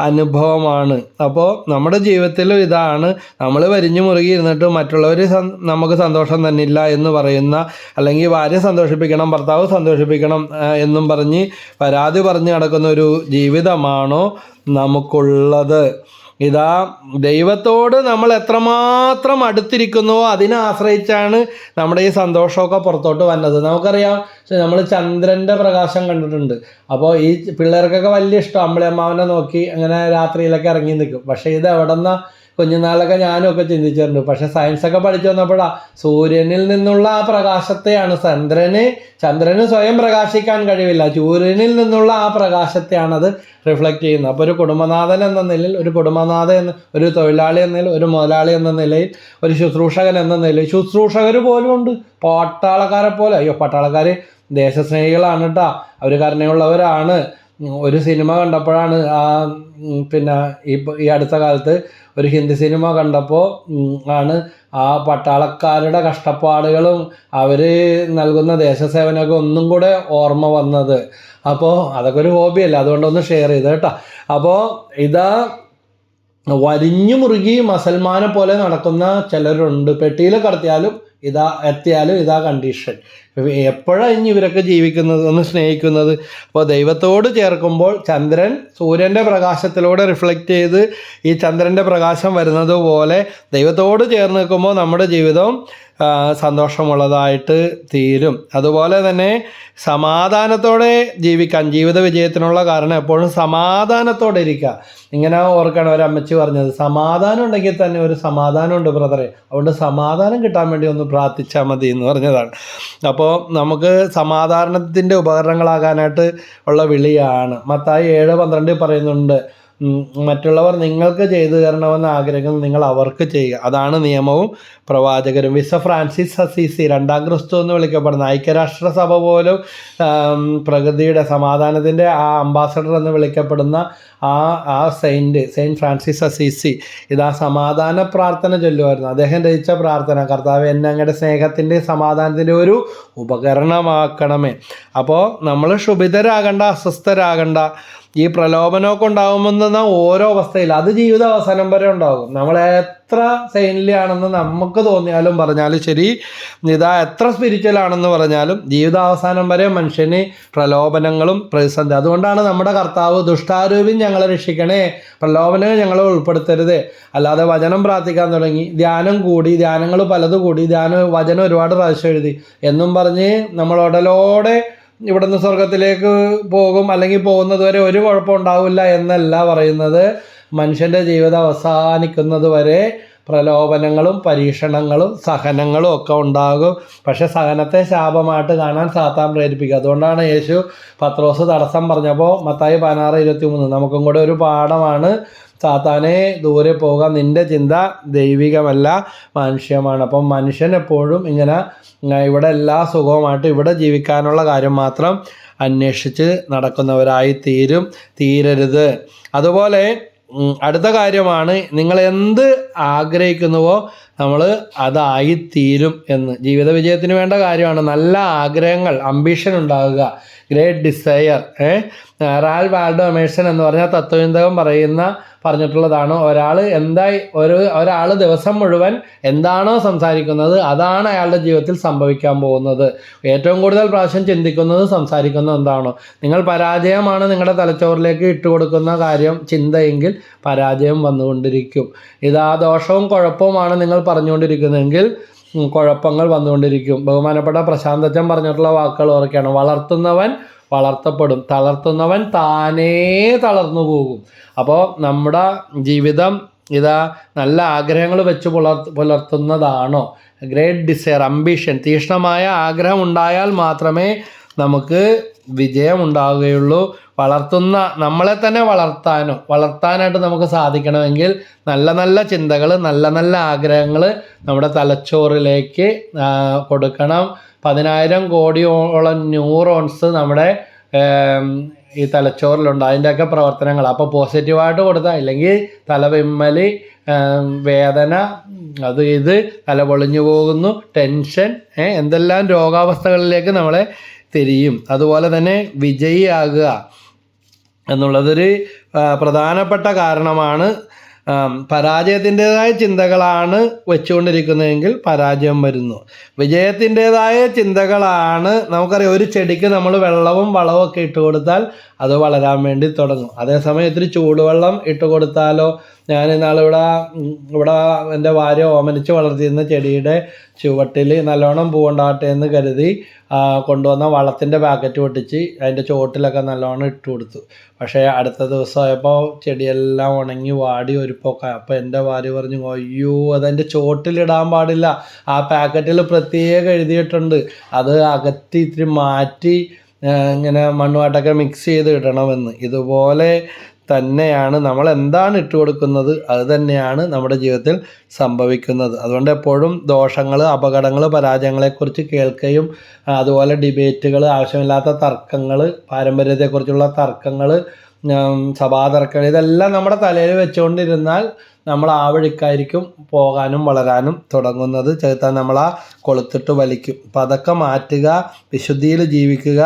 അനുഭവമാണ്. അപ്പോൾ നമ്മുടെ ജീവിതത്തിലും ഇതാണ്, നമ്മൾ വരിഞ്ഞു മുറുകി ഇരുന്നിട്ട് മറ്റുള്ളവർ നമുക്ക് സന്തോഷം തന്നില്ല എന്ന് പറയുന്ന, അല്ലെങ്കിൽ ഭാര്യ സന്തോഷിപ്പിക്കണം, ഭർത്താവ് സന്തോഷിപ്പിക്കണം എന്നും പറഞ്ഞ് പരാതി പറഞ്ഞ് നടക്കുന്ന ഒരു ജീവിതമാണോ നമുക്കുള്ളത്? ഇതാ ദൈവത്തോട് നമ്മൾ എത്രമാത്രം അടുത്തിരിക്കുന്നുവോ അതിനെ ആശ്രയിച്ചാണ് നമ്മുടെ ഈ സന്തോഷമൊക്കെ പുറത്തോട്ട് വന്നത്. നമുക്കറിയാം, നമ്മൾ ചന്ദ്രൻ്റെ പ്രകാശം കണ്ടിട്ടുണ്ട്. അപ്പോൾ ഈ പിള്ളേർക്കൊക്കെ വലിയ ഇഷ്ടം, അമ്പിളിയമ്മാവനെ നോക്കി അങ്ങനെ രാത്രിയിലൊക്കെ ഇറങ്ങി നിൽക്കും. പക്ഷേ ഇത് എവിടെന്നാ കുഞ്ഞുനാളൊക്കെ ഞാനും ഒക്കെ ചിന്തിച്ചിട്ടുണ്ട്. പക്ഷെ സയൻസൊക്കെ പഠിച്ചു വന്നപ്പോഴാണ് സൂര്യനിൽ നിന്നുള്ള ആ പ്രകാശത്തെയാണ് ചന്ദ്രന് സ്വയം പ്രകാശിക്കാൻ കഴിവില്ല, സൂര്യനിൽ നിന്നുള്ള ആ പ്രകാശത്തെയാണത് റിഫ്ലക്റ്റ് ചെയ്യുന്നത്. അപ്പോൾ ഒരു കുടുംബനാഥൻ എന്ന നിലയിൽ, ഒരു തൊഴിലാളി എന്ന നിലയിൽ, ഒരു മുതലാളി എന്ന നിലയിൽ, ഒരു ശുശ്രൂഷകൻ എന്ന നിലയിൽ, ശുശ്രൂഷകർ പോലും ഉണ്ട് പട്ടാളക്കാരെ പോലെ. അയ്യോ, പട്ടാളക്കാർ ദേശസ്നേഹികളാണ് കേട്ടോ, അവർ കരുണയുള്ളവരാണ്. ഒരു സിനിമ കണ്ടപ്പോഴാണ് ഈ അടുത്ത കാലത്ത് ഒരു ഹിന്ദി സിനിമ കണ്ടപ്പോൾ ആണ് ആ പട്ടാളക്കാരുടെ കഷ്ടപ്പാടുകളും അവർ നൽകുന്ന ദേശസേവനമൊക്കെ ഒന്നും കൂടെ ഓർമ്മ വന്നത്. അപ്പോൾ അതൊക്കെ ഒരു ഹോബിയല്ല, അതുകൊണ്ടൊന്ന് ഷെയർ ചെയ്ത് കേട്ടോ. അപ്പോൾ ഇതാ വരിഞ്ഞു മുറുകി മസൽമാനെ പോലെ നടക്കുന്ന ചിലരുണ്ട്. പെട്ടിയിൽ കടത്തിയാലും എത്തിയാലും ഇതാ കണ്ടീഷൻ. എപ്പോഴാണ് ഇനി ഇവരൊക്കെ ജീവിക്കുന്നത്, ഒന്ന് സ്നേഹിക്കുന്നത്? അപ്പോൾ ദൈവത്തോട് ചേർക്കുമ്പോൾ ചന്ദ്രൻ സൂര്യൻ്റെ പ്രകാശത്തിലൂടെ റിഫ്ലക്റ്റ് ചെയ്ത് ഈ ചന്ദ്രൻ്റെ പ്രകാശം വരുന്നത് പോലെ ദൈവത്തോട് ചേർന്ന് നിൽക്കുമ്പോൾ നമ്മുടെ ജീവിതം സന്തോഷമുള്ളതായിട്ട് തീരും. അതുപോലെ തന്നെ സമാധാനത്തോടെ ജീവിക്കാൻ, ജീവിത വിജയത്തിനുള്ള കാരണം എപ്പോഴും സമാധാനത്തോടെ ഇരിക്കുക. ഇങ്ങനെ ഓർക്കണം, ഒരു അമ്മച്ചി പറഞ്ഞത്, സമാധാനം ഉണ്ടെങ്കിൽ തന്നെ ഒരു സമാധാനമുണ്ട് ബ്രദറെ, അതുകൊണ്ട് സമാധാനം കിട്ടാൻ വേണ്ടി ഒന്ന് പ്രാർത്ഥിച്ചാൽ മതി എന്ന് പറഞ്ഞതാണ്. അപ്പോൾ നമുക്ക് സമാധാനത്തിൻ്റെ ഉപകരണങ്ങളാകാനായിട്ട് ഉള്ള വിളിയാണ്. മത്തായി 7:12 പറയുന്നുണ്ട്, മറ്റുള്ളവർ നിങ്ങൾക്ക് ചെയ്തു തരണമെന്ന് ആഗ്രഹിക്കുന്നത് നിങ്ങൾ അവർക്ക് ചെയ്യുക, അതാണ് നിയമവും പ്രവാചകരും. വിശുദ്ധ ഫ്രാൻസിസ് അസീസി, 2ാം ക്രിസ്തു എന്ന് വിളിക്കപ്പെടുന്ന, ഐക്യരാഷ്ട്രസഭ പോലും പ്രകൃതിയുടെ സമാധാനത്തിൻ്റെ ആ അംബാസഡർ എന്ന് വിളിക്കപ്പെടുന്ന ആ സെയിൻറ്റ് ഫ്രാൻസിസ് അസീസി ഇതാ സമാധാന പ്രാർത്ഥന ചൊല്ലുമായിരുന്നു. അദ്ദേഹം രചിച്ച പ്രാർത്ഥന, കർത്താവേ എന്നെ അങ്ങയുടെ സ്നേഹത്തിൻ്റെ സമാധാനത്തിൻ്റെ ഒരു ഉപകരണമാക്കണമേ. അപ്പോൾ നമ്മൾ ക്ഷുഭിതരാകണ്ട, അസ്വസ്ഥരാകണ്ട. ഈ പ്രലോഭനമൊക്കെ ഉണ്ടാകുമെന്ന ഓരോ അവസ്ഥയിൽ അത് ജീവിത അവസാനം വരെ ഉണ്ടാകും. നമ്മൾ എത്ര സെയിൻലി ആണെന്ന് നമുക്ക് തോന്നിയാലും പറഞ്ഞാലും ശരി, ഇതാ എത്ര സ്പിരിച്വൽ ആണെന്ന് പറഞ്ഞാലും ജീവിതാവസാനം വരെ മനുഷ്യന് പ്രലോഭനങ്ങളും പ്രതിസന്ധി. അതുകൊണ്ടാണ് നമ്മുടെ കർത്താവ് ദുഷ്ടാരൂപിൽ ഞങ്ങളെ രക്ഷിക്കണേ, പ്രലോഭനങ്ങൾ ഞങ്ങളെ ഉൾപ്പെടുത്തരുത്. അല്ലാതെ വചനം പ്രാർത്ഥിക്കാൻ തുടങ്ങി, ധ്യാനങ്ങൾ പലത് കൂടി, വചനം ഒരുപാട് പ്രാവശ്യം എഴുതി എന്നും പറഞ്ഞ് നമ്മൾ ഉടലോടെ ഇവിടുന്ന് സ്വർഗത്തിലേക്ക് പോകും, അല്ലെങ്കിൽ പോകുന്നത് വരെ ഒരു കുഴപ്പം ഉണ്ടാവില്ല എന്നല്ല പറയുന്നത്. മനുഷ്യൻ്റെ ജീവിതം അവസാനിക്കുന്നത് വരെ പ്രലോഭനങ്ങളും പരീക്ഷണങ്ങളും സഹനങ്ങളും ഒക്കെ ഉണ്ടാകും. പക്ഷെ സഹനത്തെ ശാപമായിട്ട് കാണാൻ സാത്താൻ പ്രേരിപ്പിക്കുക. അതുകൊണ്ടാണ് യേശു പത്രോസ് തടസ്സം പറഞ്ഞപ്പോൾ മത്തായി 16:23 നമുക്കും കൂടെ ഒരു പാഠമാണ്. സാത്താനെ ദൂരെ പോകാൻ, നിന്റെ ചിന്ത ദൈവികമല്ല മാനുഷ്യമാണ്. അപ്പം മനുഷ്യൻ എപ്പോഴും ഇങ്ങനെ ഇവിടെ എല്ലാ സുഖവുമായിട്ട് ഇവിടെ ജീവിക്കാനുള്ള കാര്യം മാത്രം അന്വേഷിച്ച് നടക്കുന്നവരായി തീരരുത്. അതുപോലെ അടുത്ത കാര്യമാണ്, നിങ്ങൾ എന്ത് ആഗ്രഹിക്കുന്നുവോ നമ്മൾ അതായിത്തീരും എന്ന്. ജീവിത വിജയത്തിന് വേണ്ട കാര്യമാണ് നല്ല ആഗ്രഹങ്ങൾ, അംബിഷൻ ഉണ്ടാകുക, ഗ്രേറ്റ് ഡിസയർ. റാൽ വാൽഡോ എമേഴ്സൺ എന്ന് പറഞ്ഞ തത്വചിന്തകൻ പറഞ്ഞിട്ടുള്ളതാണ്, ഒരാൾ ദിവസം മുഴുവൻ എന്താണോ സംസാരിക്കുന്നത് അതാണ് അയാളുടെ ജീവിതത്തിൽ സംഭവിക്കാൻ പോകുന്നത്. ഏറ്റവും കൂടുതൽ പ്രാവശ്യം ചിന്തിക്കുന്നത് സംസാരിക്കുന്നത് എന്താണോ. നിങ്ങൾ പരാജയമാണ് നിങ്ങളുടെ തലച്ചോറിലേക്ക് ഇട്ടുകൊടുക്കുന്ന ചിന്തയെങ്കിൽ പരാജയം വന്നുകൊണ്ടിരിക്കും. ഇതാ ദോഷവും കുഴപ്പവുമാണ് നിങ്ങൾ പറഞ്ഞുകൊണ്ടിരിക്കുന്നതെങ്കിൽ കുഴപ്പങ്ങൾ വന്നുകൊണ്ടിരിക്കും. ബഹുമാനപ്പെട്ട പ്രശാന്ത് അച്ഛൻ പറഞ്ഞിട്ടുള്ള വാക്കുകൾ ഓർക്കുകയാണ്, വളർത്തുന്നവൻ വളർത്തപ്പെടും, തളർത്തുന്നവൻ താനേ തളർന്നു പോകും. അപ്പോൾ നമ്മുടെ ജീവിതം നല്ല ആഗ്രഹങ്ങൾ വെച്ച് പുലർത്തുന്നതാണോ, ഗ്രേറ്റ് ഡിസയർ, അംബിഷൻ, തീക്ഷ്ണമായ ആഗ്രഹം ഉണ്ടായാൽ മാത്രമേ നമുക്ക് വിജയം ഉണ്ടാവുകയുള്ളൂ. നമ്മളെ തന്നെ വളർത്താനായിട്ട് നമുക്ക് സാധിക്കണമെങ്കിൽ നല്ല നല്ല ചിന്തകൾ, നല്ല നല്ല ആഗ്രഹങ്ങൾ നമ്മുടെ തലച്ചോറിലേക്ക് കൊടുക്കണം. 10,000 കോടിയോളം ന്യൂറോൺസ് നമ്മുടെ ഈ തലച്ചോറിലുണ്ട്. അതിൻ്റെയൊക്കെ പ്രവർത്തനങ്ങൾ അപ്പോൾ പോസിറ്റീവായിട്ട് കൊടുത്താൽ, ഇല്ലെങ്കിൽ തലവിമ്മൽ, വേദന, ഇത് തല പൊളിഞ്ഞു പോകുന്നു, ടെൻഷൻ, എന്തെല്ലാം രോഗാവസ്ഥകളിലേക്ക് നമ്മളെ തിരിയും. അതുപോലെ തന്നെ വിജയിയാകുക എന്നുള്ളതൊരു പ്രധാനപ്പെട്ട കാരണമാണ്. പരാജയത്തിൻ്റെതായ ചിന്തകളാണ് വെച്ചുകൊണ്ടിരിക്കുന്നതെങ്കിൽ പരാജയം വരുന്നു. വിജയത്തിൻ്റെതായ ചിന്തകളാണ്, നമുക്കറിയാം, ഒരു ചെടിക്ക് നമ്മൾ വെള്ളവും വളവും ഒക്കെ ഇട്ട് കൊടുത്താൽ അത് വളരാൻ വേണ്ടി തുടങ്ങും. അതേസമയം ഇത്തിരി ചൂടുവെള്ളം ഇട്ട് കൊടുത്താലോ, ഞാൻ ഇന്നാളിവിടെ എൻ്റെ ഭാര്യ ഓമനിച്ച് വളർത്തിയിരുന്ന ചെടിയുടെ ചുവട്ടിൽ നല്ലോണം പൂവുണ്ടാകട്ടെ എന്ന് കരുതി കൊണ്ടുവന്ന വളത്തിൻ്റെ പാക്കറ്റ് പൊട്ടിച്ച് അതിൻ്റെ ചുവട്ടിലൊക്കെ നല്ലോണം ഇട്ട് കൊടുത്തു. പക്ഷേ അടുത്ത ദിവസമായപ്പോൾ ചെടിയെല്ലാം ഉണങ്ങി വാടി ഒരുപ്പൊക്കെ. അപ്പോൾ എൻ്റെ ഭാര്യ പറഞ്ഞു, അയ്യോ അതെൻ്റെ ചുവട്ടിലിടാൻ പാടില്ല, ആ പാക്കറ്റിൽ പ്രത്യേകം എഴുതിയിട്ടുണ്ട്, അത് അകറ്റി ഇത്തിരി മാറ്റി ഇങ്ങനെ മണ്ണുമായിട്ടൊക്കെ മിക്സ് ചെയ്ത് ഇടണമെന്ന്. ഇതുപോലെ തന്നെയാണ് നമ്മൾ എന്താണ് ഇട്ട് കൊടുക്കുന്നത് അത് തന്നെയാണ് നമ്മുടെ ജീവിതത്തിൽ സംഭവിക്കുന്നത്. അതുകൊണ്ട് എപ്പോഴും ദോഷങ്ങൾ, അപകടങ്ങൾ, പരാജയങ്ങളെക്കുറിച്ച് കേൾക്കുകയും അതുപോലെ ഡിബേറ്റുകൾ, ആവശ്യമില്ലാത്ത തർക്കങ്ങൾ, പാരമ്പര്യത്തെക്കുറിച്ചുള്ള തർക്കങ്ങൾ, സഭാതർക്കങ്ങൾ, ഇതെല്ലാം നമ്മുടെ തലയിൽ വെച്ചുകൊണ്ടിരുന്നാൽ നമ്മൾ ആ വഴിക്കായിരിക്കും പോകാനും വളരാനും തുടങ്ങുന്നത്. ചേർത്താൻ നമ്മളാ കൊളുത്തിട്ട് വലിക്കും. അപ്പം അതൊക്കെ മാറ്റുക, വിശുദ്ധിയിൽ ജീവിക്കുക.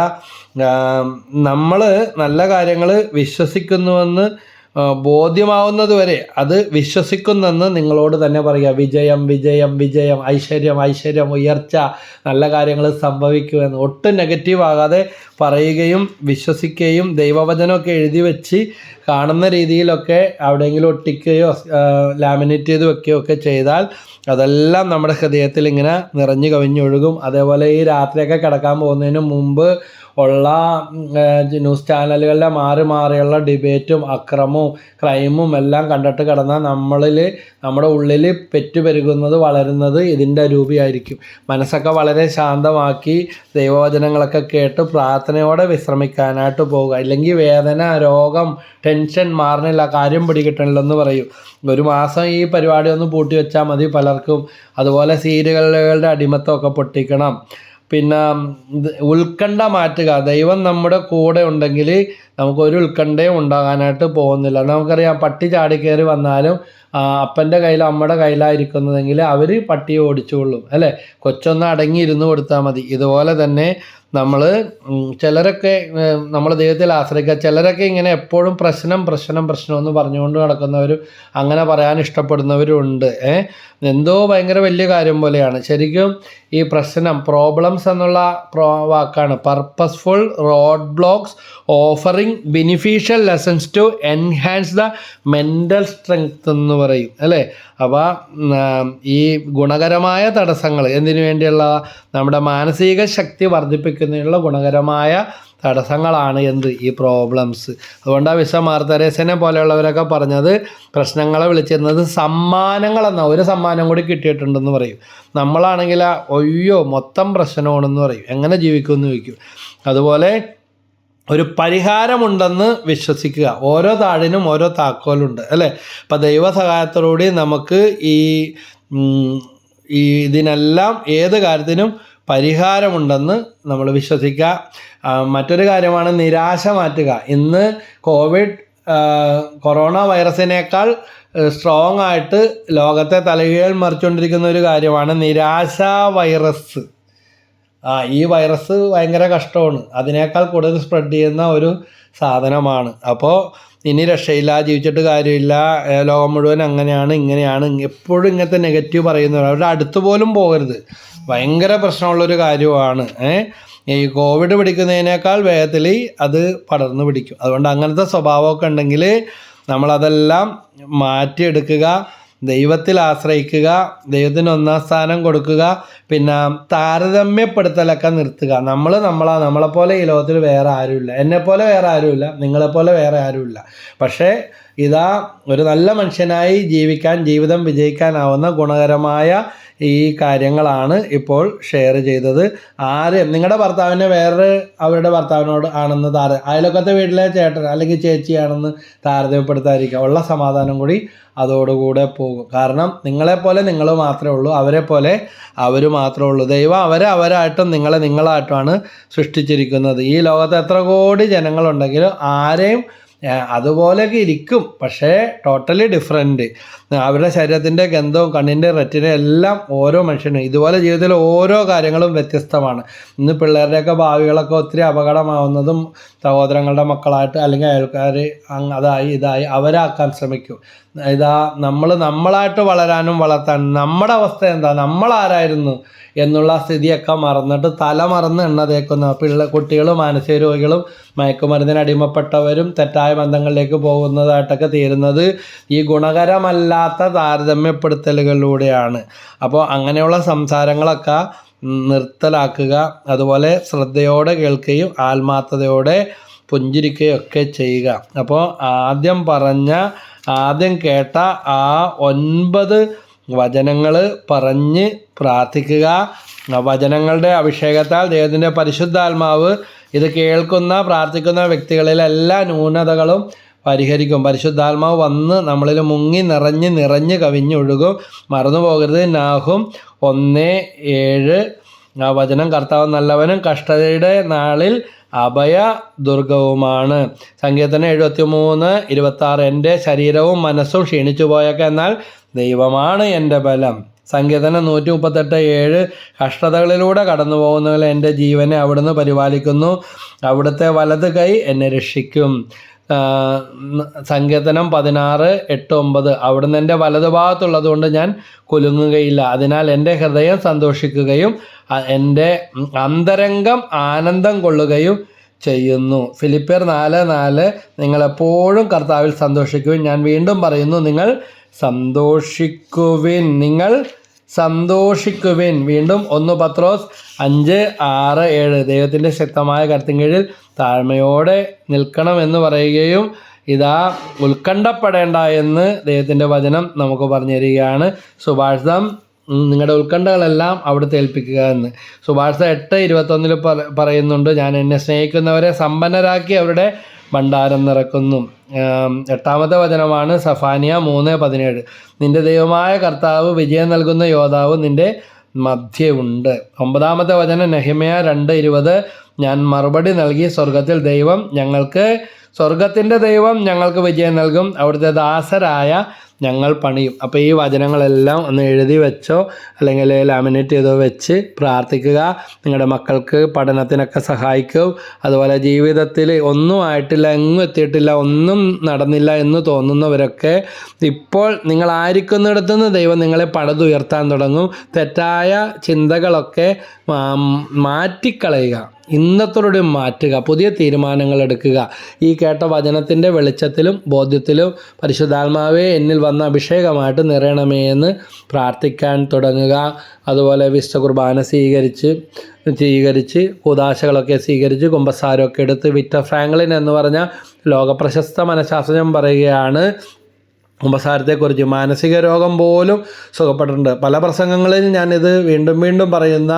നമ്മൾ നല്ല കാര്യങ്ങൾ വിശ്വസിക്കുന്നുവെന്ന് ബോധ്യമാവുന്നത് വരെ അത് വിശ്വസിക്കുന്നെന്ന് നിങ്ങളോട് തന്നെ പറയുക. വിജയം വിജയം വിജയം, ഐശ്വര്യം ഐശ്വര്യം, ഉയർച്ച, നല്ല കാര്യങ്ങൾ സംഭവിക്കുമെന്ന് ഒട്ടും നെഗറ്റീവ് ആകാതെ പറയുകയും വിശ്വസിക്കുകയും ദൈവവചനമൊക്കെ എഴുതി വെച്ച് കാണുന്ന രീതിയിലൊക്കെ എവിടെയെങ്കിലും ഒട്ടിക്കുകയോ ലാമിനേറ്റ് ചെയ്ത് വെക്കുകയോ ഒക്കെ ചെയ്താൽ അതെല്ലാം നമ്മുടെ ഹൃദയത്തിൽ ഇങ്ങനെ നിറഞ്ഞു കവിഞ്ഞൊഴുകും. അതേപോലെ ഈ രാത്രിയൊക്കെ കിടക്കാൻ പോകുന്നതിന് മുമ്പ് ഉള്ള ന്യൂസ് ചാനലുകളിലെ മാറിയുള്ള ഡിബേറ്റും അക്രമവും ക്രൈമും എല്ലാം കണ്ടിട്ട് കിടന്നാൽ നമ്മുടെ ഉള്ളിൽ പെറ്റുപെരുകുന്നത്, വളരുന്നത് ഇതിൻ്റെ രൂപയായിരിക്കും. മനസ്സൊക്കെ വളരെ ശാന്തമാക്കി ദൈവവചനങ്ങളൊക്കെ കേട്ട് പ്രാർത്ഥനയോടെ വിശ്രമിക്കാനായിട്ട് പോവുക. ഇല്ലെങ്കിൽ വേദന, രോഗം, ടെൻഷൻ മാറണില്ല, കാര്യം പിടികിട്ടണില്ലെന്ന് പറയും. 1 മാസം ഈ പരിപാടി ഒന്ന് പൂട്ടി വെച്ചാൽ മതി പലർക്കും. അതുപോലെ സീരിയലുകളുടെ അടിമത്തമൊക്കെ പൊട്ടിക്കണം. പിന്നെ ഉത്കണ്ഠ മാറ്റുക. ദൈവം നമ്മുടെ കൂടെ ഉണ്ടെങ്കിൽ നമുക്കൊരു ഉത്കണ്ഠയും ഉണ്ടാകാനായിട്ട് പോകുന്നില്ല. നമുക്കറിയാം, പട്ടി ചാടിക്കയറി വന്നാലും അപ്പൻ്റെ കയ്യിലോ അമ്മയുടെ കയ്യിലായിരിക്കുന്നതെങ്കിൽ അവർ പട്ടിയെ ഓടിച്ചുകൊള്ളും, അല്ലേ? കൊച്ചൊന്ന് അടങ്ങിയിരുന്ന് കൊടുത്താൽ മതി. ഇതുപോലെ തന്നെ ചിലരൊക്കെ നമ്മൾ ദൈവത്തിൽ ആശ്രയിക്കുക. ചിലരൊക്കെ ഇങ്ങനെ എപ്പോഴും പ്രശ്നം എന്ന് പറഞ്ഞുകൊണ്ട് നടക്കുന്നവരും അങ്ങനെ പറയാൻ ഇഷ്ടപ്പെടുന്നവരും ഉണ്ട്. എന്തോ ഭയങ്കര വലിയ കാര്യം പോലെയാണ്. ശരിക്കും ഈ പ്രോബ്ലംസ് എന്നുള്ള വാക്കാണ് purposeful road blocks offering beneficial lessons to enhance the mental strength എന്ന് പറയും, അല്ലേ? അപ്പോൾ ഈ ഗുണകരമായ തടസ്സങ്ങൾ എന്തിനു വേണ്ടിയുള്ള, നമ്മുടെ മാനസിക ശക്തി വർദ്ധിപ്പിക്കുന്നതിനുള്ള ഗുണകരമായ തടസ്സങ്ങളാണ് ഈ പ്രോബ്ലംസ്. അതുകൊണ്ടാണ് വിശുദ്ധ മാർ തെരേസയെ പോലെയുള്ളവരൊക്കെ പറഞ്ഞത്, പ്രശ്നങ്ങളെ വിളിച്ചിരുന്നത് സമ്മാനങ്ങളെന്ന, ഒരു സമ്മാനം കൂടി കിട്ടിയിട്ടുണ്ടെന്ന് പറയും. നമ്മളാണെങ്കിൽ അയ്യോ മൊത്തം പ്രശ്നമാണെന്ന് പറയും, എങ്ങനെ ജീവിക്കുമെന്ന് ചോദിക്കും. അതുപോലെ ഒരു പരിഹാരമുണ്ടെന്ന് വിശ്വസിക്കുക. ഓരോ താഴിനും ഓരോ താക്കോലുണ്ട് അല്ലേ. അപ്പം ദൈവസഹായത്തോടുകൂടി നമുക്ക് ഇതിനെല്ലാം ഏത് കാര്യത്തിനും പരിഹാരമുണ്ടെന്ന് നമ്മൾ വിശ്വസിക്കുക. മറ്റൊരു കാര്യമാണ് നിരാശ മാറ്റുക. ഇന്ന് കൊറോണ വൈറസിനേക്കാൾ സ്ട്രോങ് ആയിട്ട് ലോകത്തെ തലകീഴാൽ മറിച്ചുകൊണ്ടിരിക്കുന്ന ഒരു കാര്യമാണ് നിരാശാ വൈറസ്. ഈ വൈറസ് ഭയങ്കര കഷ്ടമാണ്, അതിനേക്കാൾ കൂടുതൽ സ്പ്രെഡ് ചെയ്യുന്ന ഒരു സാധനമാണ്. അപ്പോൾ ഇനി രക്ഷയില്ല, ജീവിച്ചിട്ട് കാര്യമില്ല, ലോകം മുഴുവൻ അങ്ങനെയാണ് ഇങ്ങനെയാണ്, എപ്പോഴും ഇങ്ങനത്തെ നെഗറ്റീവ് പറയുന്നവർ അവരുടെ അടുത്ത് പോലും പോകരുത്. ഭയങ്കര പ്രശ്നമുള്ളൊരു കാര്യമാണ്. ഈ കോവിഡ് പിടിക്കുന്നതിനേക്കാൾ വേഗത്തിൽ അത് പടർന്നു പിടിക്കും. അതുകൊണ്ട് അങ്ങനത്തെ സ്വഭാവമൊക്കെ ഉണ്ടെങ്കിൽ നമ്മളതെല്ലാം മാറ്റിയെടുക്കുക, ദൈവത്തിൽ ആശ്രയിക്കുക, ദൈവത്തിന് ഒന്നാം സ്ഥാനം കൊടുക്കുക. പിന്നെ താരതമ്യപ്പെടുത്തലൊക്കെ നിർത്തുക. നമ്മളെപ്പോലെ ഈ ലോകത്തിൽ വേറെ ആരുമില്ല, എന്നെപ്പോലെ വേറെ ആരുമില്ല, നിങ്ങളെപ്പോലെ വേറെ ആരുമില്ല. പക്ഷേ ഒരു നല്ല മനുഷ്യനായി ജീവിക്കാൻ, ജീവിതം വിജയിക്കാനാവുന്ന ഗുണകരമായ ഈ കാര്യങ്ങളാണ് ഇപ്പോൾ ഷെയർ ചെയ്തത്. നിങ്ങളുടെ ഭർത്താവിനെ അവരുടെ ഭർത്താവിനോട് ആണെന്ന് അയൽവക്കത്തെ വീട്ടിലെ ചേട്ടൻ അല്ലെങ്കിൽ ചേച്ചിയാണെന്ന് താരതമ്യപ്പെടുത്താതിരിക്കുക. ഉള്ള സമാധാനം കൂടി അതോടുകൂടെ പോകും. കാരണം നിങ്ങളെപ്പോലെ നിങ്ങൾ മാത്രമേ ഉള്ളൂ, അവരെ പോലെ അവർ മാത്രമേ ഉള്ളൂ. ദൈവം അവരായിട്ടും നിങ്ങളായിട്ടുമാണ് സൃഷ്ടിച്ചിരിക്കുന്നത്. ഈ ലോകത്ത് എത്ര കോടി ജനങ്ങളുണ്ടെങ്കിലും ആരെയും അതുപോലെയൊക്കെ ഇരിക്കും, പക്ഷേ ടോട്ടലി ഡിഫറെൻറ്റ്. അവരുടെ ശരീരത്തിൻ്റെ ഗന്ധവും കണ്ണിൻ്റെ റെറ്റിനും എല്ലാം ഓരോ മനുഷ്യനും ഇതുപോലെ ജീവിതത്തിൽ ഓരോ കാര്യങ്ങളും വ്യത്യസ്തമാണ്. ഇന്ന് പിള്ളേരുടെയൊക്കെ ഭാവികളൊക്കെ ഒത്തിരി അപകടമാവുന്നതും സഹോദരങ്ങളുടെ മക്കളായിട്ട് അല്ലെങ്കിൽ അയൽക്കാർ ഇതായി അവരാക്കാൻ ശ്രമിക്കും. നമ്മളായിട്ട് വളരാനും വളർത്താനും നമ്മുടെ അവസ്ഥ എന്താ, നമ്മളാരായിരുന്നു എന്നുള്ള സ്ഥിതിയൊക്കെ മറന്നിട്ട് മറന്ന് എണ്ണ തേക്കുന്ന കുട്ടികളും മാനസിക രോഗികളും മയക്കുമരുന്നിന് അടിമപ്പെട്ടവരും തെറ്റായ ബന്ധങ്ങളിലേക്ക് പോകുന്നതായിട്ടൊക്കെ തീരുന്നത് ഈ ഗുണകരമല്ലാത്ത താരതമ്യപ്പെടുത്തലുകളിലൂടെയാണ്. അപ്പോൾ അങ്ങനെയുള്ള സംസാരങ്ങളൊക്കെ നിർത്തലാക്കുക. അതുപോലെ ശ്രദ്ധയോടെ കേൾക്കുകയും ആത്മാർത്ഥതയോടെ പുഞ്ചിരിക്കുകയും ഒക്കെ ചെയ്യുക. അപ്പോൾ ആദ്യം കേട്ട 9 വചനങ്ങൾ പറഞ്ഞ് പ്രാർത്ഥിക്കുക. വചനങ്ങളുടെ അഭിഷേകത്താൽ ദൈവത്തിൻ്റെ പരിശുദ്ധാത്മാവ് ഇത് കേൾക്കുന്ന പ്രാർത്ഥിക്കുന്ന വ്യക്തികളിലെ എല്ലാ ന്യൂനതകളും പരിഹരിക്കും. പരിശുദ്ധാത്മാവ് വന്ന് നമ്മളിൽ മുങ്ങി നിറഞ്ഞ് കവിഞ്ഞൊഴുകും. മറന്നു പോകരുത്. നാഹും 1:7 വചനം, കർത്താവ് നല്ലവനും കഷ്ടതയുടെ നാളിൽ അഭയ ദുർഗവുമാണ്. സങ്കീർത്തനം 73:26 എൻ്റെ ശരീരവും മനസ്സും ക്ഷീണിച്ചു പോയേക്കാം, എന്നാൽ ദൈവമാണ് എൻ്റെ ബലം. സങ്കീർത്തനം 138:7 കഷ്ടതകളിലൂടെ കടന്നു പോകുന്നവരെ എൻ്റെ ജീവനെ അവിടുന്ന് പരിപാലിക്കുന്നു, അവിടുത്തെ വലത് കൈ എന്നെ രക്ഷിക്കും. സങ്കീർത്തനം 16:8-9 അവിടുന്ന് എൻ്റെ വലതുഭാഗത്തുള്ളത് കൊണ്ട് ഞാൻ കുലുങ്ങുകയില്ല, അതിനാൽ എൻ്റെ ഹൃദയം സന്തോഷിക്കുകയും എൻ്റെ അന്തരംഗം ആനന്ദം കൊള്ളുകയും ചെയ്യുന്നു. ഫിലിപ്പിയർ 4:4 നിങ്ങളെപ്പോഴും കർത്താവിൽ സന്തോഷിക്കുവിൻ. ഞാൻ വീണ്ടും പറയുന്നു, നിങ്ങൾ സന്തോഷിക്കുവിൻ. വീണ്ടും 1 പത്രോസ് 5:6-7 ദൈവത്തിൻ്റെ ശക്തമായ കരുത്തിൻ കീഴിൽ താഴ്മയോടെ നിൽക്കണമെന്ന് പറയുകയും ഉത്കണ്ഠപ്പെടേണ്ട എന്ന് ദൈവത്തിൻ്റെ വചനം നമുക്ക് പറഞ്ഞു തരികയാണ്. സുഭാഷിതം നിങ്ങളുടെ ഉത്കണ്ഠകളെല്ലാം അവിടുത്തെ ഏൽപ്പിക്കുക എന്ന്. സുഭാഷിതം 8:21 പറയുന്നുണ്ട്, ഞാൻ എന്നെ സ്നേഹിക്കുന്നവരെ സമ്പന്നരാക്കി അവരുടെ ഭണ്ഡാരം നിറക്കുന്നു. 8ാമത്തെ വചനമാണ് സഫാനിയ 3:17 നിന്റെ ദൈവമായ കർത്താവ് വിജയം നൽകുന്ന യോദ്ധാവ് നിന്റെ മധ്യമുണ്ട്. 9ാമത്തെ വചനം നെഹെമ്യാ 2:20 ഞാൻ മറുപടി നൽകി, സ്വർഗത്തിൻ്റെ ദൈവം ഞങ്ങൾക്ക് വിജയം നൽകും, അവിടുത്തെ ദാസരായ ഞങ്ങൾ പണിയും. അപ്പോൾ ഈ വചനങ്ങളെല്ലാം ഒന്ന് എഴുതി വെച്ചോ അല്ലെങ്കിൽ ലാമിനേറ്റ് ചെയ്തോ വെച്ച് പ്രാർത്ഥിക്കുക. നിങ്ങളുടെ മക്കൾക്ക് പഠനത്തിനൊക്കെ സഹായിക്കും. അതുപോലെ ജീവിതത്തിൽ ഒന്നും ആയിട്ടില്ല, എങ്ങും എത്തിയിട്ടില്ല, ഒന്നും നടന്നില്ല എന്ന് തോന്നുന്നവരൊക്കെ ഇപ്പോൾ നിങ്ങളായിരിക്കുന്നിടത്തു നിന്ന് ദൈവം നിങ്ങളെ പടുതുയർത്താൻ തുടങ്ങും. തെറ്റായ ചിന്തകളൊക്കെ മാറ്റിക്കളയുക, ഇന്നത്തോടെ മാറ്റുക, പുതിയ തീരുമാനങ്ങൾ എടുക്കുക. ഈ കേട്ട വചനത്തിൻ്റെ വെളിച്ചത്തിലും ബോധ്യത്തിലും പരിശുദ്ധാത്മാവേ എന്നിൽ വന്ന അഭിഷേകമായിട്ട് നിറയണമേ എന്ന് പ്രാർത്ഥിക്കാൻ തുടങ്ങുക. അതുപോലെ വിശുദ്ധ കുർബാന സ്വീകരിച്ച് സ്വീകരിച്ച് കൂദാശകളൊക്കെ സ്വീകരിച്ച് കുമ്പസാരമൊക്കെ എടുത്ത് വിക്ടർ ഫ്രാങ്ക്ലിൻ എന്ന് പറഞ്ഞ ലോകപ്രശസ്ത മനഃശാസ്ത്രജ്ഞൻ പറയുകയാണ് കുമ്പസാരത്തെക്കുറിച്ച്. മാനസിക രോഗം പോലും സുഖപ്പെട്ടിട്ടുണ്ട്. പല പ്രസംഗങ്ങളിൽ ഞാനിത് വീണ്ടും വീണ്ടും പറയുന്ന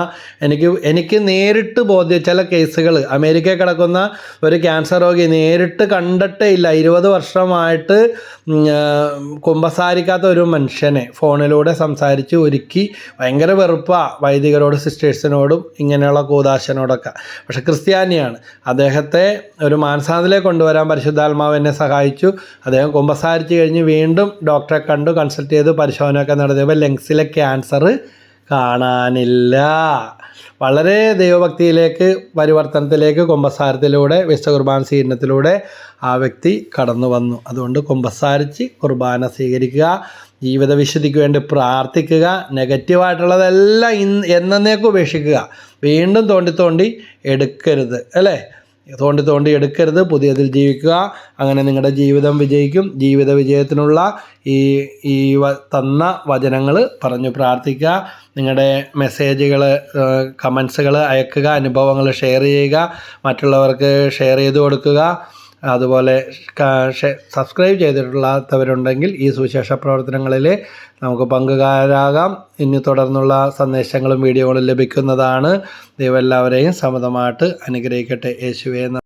എനിക്ക് നേരിട്ട് ചില കേസുകൾ, അമേരിക്കയിൽ കിടക്കുന്ന ഒരു ക്യാൻസർ രോഗി നേരിട്ട് കണ്ടിട്ടേ ഇല്ല, 20 വർഷമായിട്ട് കുമ്പസാരിക്കാത്ത ഒരു മനുഷ്യനെ ഫോണിലൂടെ സംസാരിച്ച് ഒരുക്കി ഭയങ്കര വെറുപ്പാണ് വൈദികരോട്, സിസ്റ്റേഴ്സിനോടും ഇങ്ങനെയുള്ള കൂദാശനോടൊക്കെ. പക്ഷെ ക്രിസ്ത്യാനിയാണ്. അദ്ദേഹത്തെ ഒരു മാനസാന്തരത്തിലേക്ക് കൊണ്ടുവരാൻ പരിശുദ്ധാത്മാവ് എന്നെ സഹായിച്ചു. അദ്ദേഹം കുമ്പസാരിച്ച് കഴിഞ്ഞ് വീണ്ടും ഡോക്ടറെ കണ്ടു, കൺസൾട്ട് ചെയ്ത് പരിശോധനയൊക്കെ നടത്തിയപ്പോൾ ലങ്സിലെ ക്യാൻസർ കാണാനില്ല. വളരെ ദൈവഭക്തിയിലേക്ക്, പരിവർത്തനത്തിലേക്ക് കുമ്പസാരത്തിലൂടെ, വിശുദ്ധ കുർബാന സ്വീകരണത്തിലൂടെ ആ വ്യക്തി കടന്നു വന്നു. അതുകൊണ്ട് കുമ്പസാരിച്ച് കുർബാന സ്വീകരിക്കുക, ജീവിത വിശുദ്ധിക്ക് വേണ്ടി പ്രാർത്ഥിക്കുക, നെഗറ്റീവായിട്ടുള്ളതെല്ലാം എന്നേക്കും ഉപേക്ഷിക്കുക. വീണ്ടും തോണ്ടി എടുക്കരുത്, അല്ലേ? തോണ്ടി എടുക്കരുത്, പുതിയതിൽ ജീവിക്കുക. അങ്ങനെ നിങ്ങളുടെ ജീവിതം വിജയിക്കും. ജീവിത വിജയത്തിനുള്ള ഈ തന്ന വചനങ്ങൾ പറഞ്ഞു പ്രാർത്ഥിക്കുക. നിങ്ങളുടെ മെസ്സേജുകൾ, കമൻസുകൾ അയക്കുക, അനുഭവങ്ങൾ ഷെയർ ചെയ്യുക, മറ്റുള്ളവർക്ക് ഷെയർ ചെയ്ത് കൊടുക്കുക. അതുപോലെ സബ്സ്ക്രൈബ് ചെയ്തിട്ടുള്ളവരുണ്ടെങ്കിൽ ഈ സുവിശേഷ പ്രവർത്തനങ്ങളിൽ നമുക്ക് പങ്കുകാരാകാം. ഇനി തുടർന്നുള്ള സന്ദേശങ്ങളും വീഡിയോകളും ലഭിക്കുന്നതാണ്. ദൈവം എല്ലാവരെയും സമൃദ്ധമായിട്ട് അനുഗ്രഹിക്കട്ടെ. യേശുവേ.